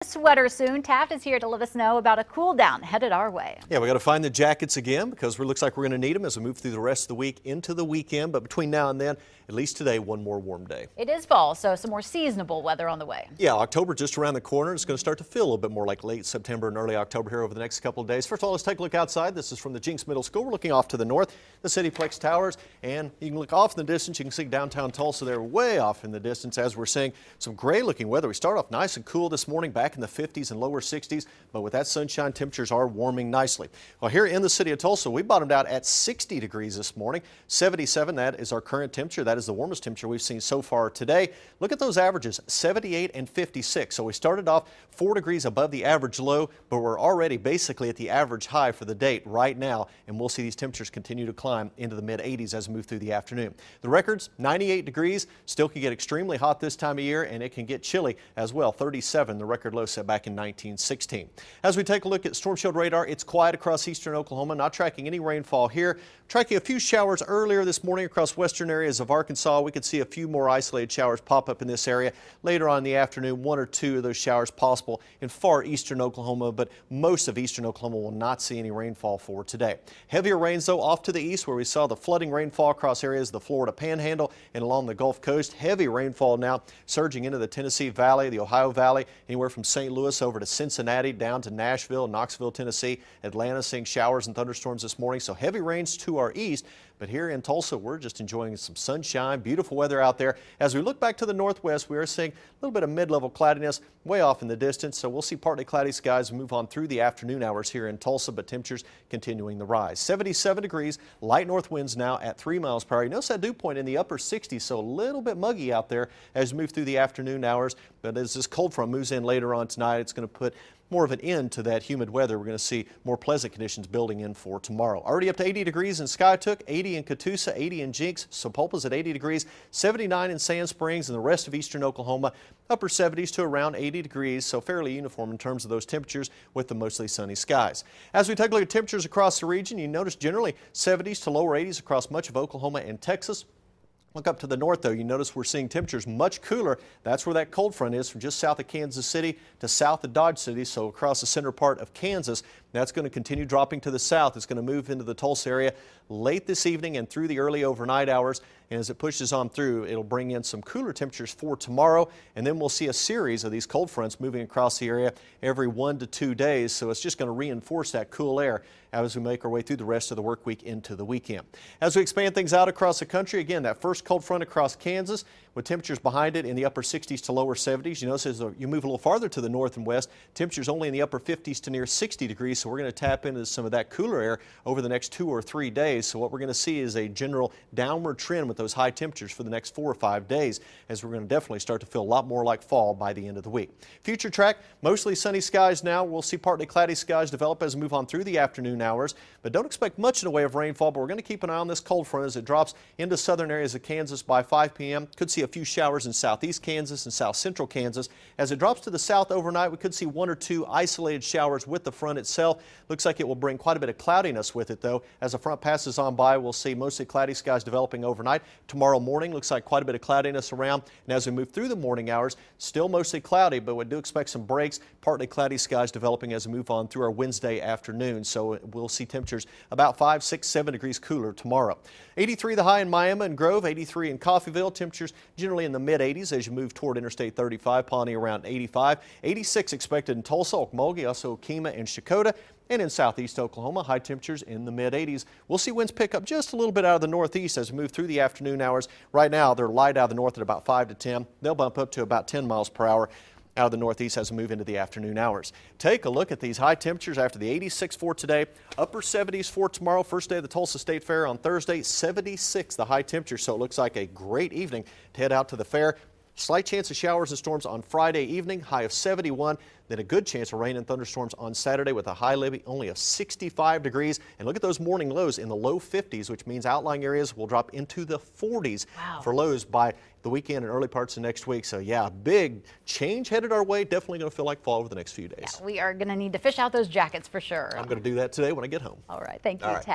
Sweater soon. Taft is here to let us know about a cool down headed our way. Yeah, we got to find the jackets again because it looks like we're going to need them as we move through the rest of the week into the weekend. But between now and then, at least today, one more warm day. It is fall, so some more seasonable weather on the way. Yeah, October just around the corner. It's going to start to feel a little bit more like late September and early October here over the next couple of days. First of all, let's take a look outside. This is from the Jinx Middle School. We're looking off to the north, the Cityplex Towers, and you can look off in the distance. You can see downtown Tulsa there way off in the distance as we're seeing some gray looking weather. We start off nice and cool this morning, back in the 50s and lower 60s, but with that sunshine, temperatures are warming nicely. Well, here in the city of Tulsa, we bottomed out at 60 degrees this morning. 77, that is our current temperature. That is the warmest temperature we've seen so far today. Look at those averages, 78 and 56. So we started off 4 degrees above the average low, but we're already basically at the average high for the date right now, and we'll see these temperatures continue to climb into the mid 80s as we move through the afternoon. The records, 98 degrees, still can get extremely hot this time of year, and it can get chilly as well. 37, the record low set back in 1916. As we take a look at storm shield radar, it's quiet across eastern Oklahoma, not tracking any rainfall here. Tracking a few showers earlier this morning across western areas of Arkansas. We could see a few more isolated showers pop up in this area. Later on in the afternoon, 1 or 2 of those showers possible in far eastern Oklahoma, but most of eastern Oklahoma will not see any rainfall for today. Heavier rains, though, off to the east where we saw the flooding rainfall across areas of the Florida Panhandle and along the Gulf Coast. Heavy rainfall now surging into the Tennessee Valley, the Ohio Valley, anywhere from St. Louis over to Cincinnati, down to Nashville, Knoxville, Tennessee, Atlanta, seeing showers and thunderstorms this morning. So heavy rains to our east, but here in Tulsa, we're just enjoying some sunshine, beautiful weather out there. As we look back to the northwest, we are seeing a little bit of mid-level cloudiness way off in the distance. So we'll see partly cloudy skies move on through the afternoon hours here in Tulsa, but temperatures continuing the rise. 77 degrees, light north winds now at 3 miles per hour. You notice that dew point in the upper 60s, so a little bit muggy out there as we move through the afternoon hours. But as this cold front moves in later on tonight, it's going to put more of an end to that humid weather. We're going to see more pleasant conditions building in for tomorrow. Already up to 80 degrees in Skytook, 80 in Catoosa, 80 in Jinx, Sapulpa's at 80 degrees, 79 in Sand Springs, and the rest of eastern Oklahoma, upper 70s to around 80 degrees, so fairly uniform in terms of those temperatures with the mostly sunny skies. As we take a look at temperatures across the region, you notice generally 70s to lower 80s across much of Oklahoma and Texas. Look up to the north, though. You notice we're seeing temperatures much cooler. That's where that cold front is, from just south of Kansas City to south of Dodge City, so across the center part of Kansas. That's going to continue dropping to the south. It's going to move into the Tulsa area late this evening and through the early overnight hours. And as it pushes on through, it'll bring in some cooler temperatures for tomorrow. And then we'll see a series of these cold fronts moving across the area every 1 to 2 days. So it's just going to reinforce that cool air as we make our way through the rest of the work week into the weekend. As we expand things out across the country, again, that first cold front across Kansas with temperatures behind it in the upper 60s to lower 70s. You notice as you move a little farther to the north and west, temperatures only in the upper 50s to near 60 degrees. So we're going to tap into some of that cooler air over the next 2 or 3 days. So what we're going to see is a general downward trend with those high temperatures for the next 4 or 5 days, as we're going to definitely start to feel a lot more like fall by the end of the week. Future track, mostly sunny skies now. We'll see partly cloudy skies develop as we move on through the afternoon hours, but don't expect much in the way of rainfall. But we're going to keep an eye on this cold front as it drops into southern areas of Kansas by 5 p.m. Could see a few showers in southeast Kansas and south central Kansas. As it drops to the south overnight, we could see 1 or 2 isolated showers with the front itself. Looks like it will bring quite a bit of cloudiness with it, though. As the front passes on by, we'll see mostly cloudy skies developing overnight. Tomorrow morning looks like quite a bit of cloudiness around, and as we move through the morning hours, still mostly cloudy, but we do expect some breaks, partly cloudy skies developing as we move on through our Wednesday afternoon. So we'll see temperatures about 5, 6, 7 degrees cooler tomorrow. 83 the high in Miami and Grove, 83 in Coffeyville. Temperatures generally in the mid 80s as you move toward Interstate 35, Pawnee around 85. 86 expected in Tulsa, Okmulgee, also Kemah and Shakota. And in southeast Oklahoma, high temperatures in the mid 80s. We'll see winds pick up just a little bit out of the northeast as we move through the afternoon hours. Right now, they're light out of the north at about 5 to 10. They'll bump up to about 10 miles per hour out of the northeast as we move into the afternoon hours. Take a look at these high temperatures after the 86 for today, upper 70s for tomorrow, first day of the Tulsa State Fair on Thursday, 76 the high temperature. So it looks like a great evening to head out to the fair. Slight chance of showers and storms on Friday evening, high of 71. Then a good chance of rain and thunderstorms on Saturday with a high levy only of 65 degrees. And look at those morning lows in the low 50s, which means outlying areas will drop into the 40s for lows by the weekend and early parts of next week. So yeah, big change headed our way. Definitely going to feel like fall over the next few days. Yeah, we are going to need to fish out those jackets for sure. I'm going to do that today when I get home. All right. Thank you, Taft.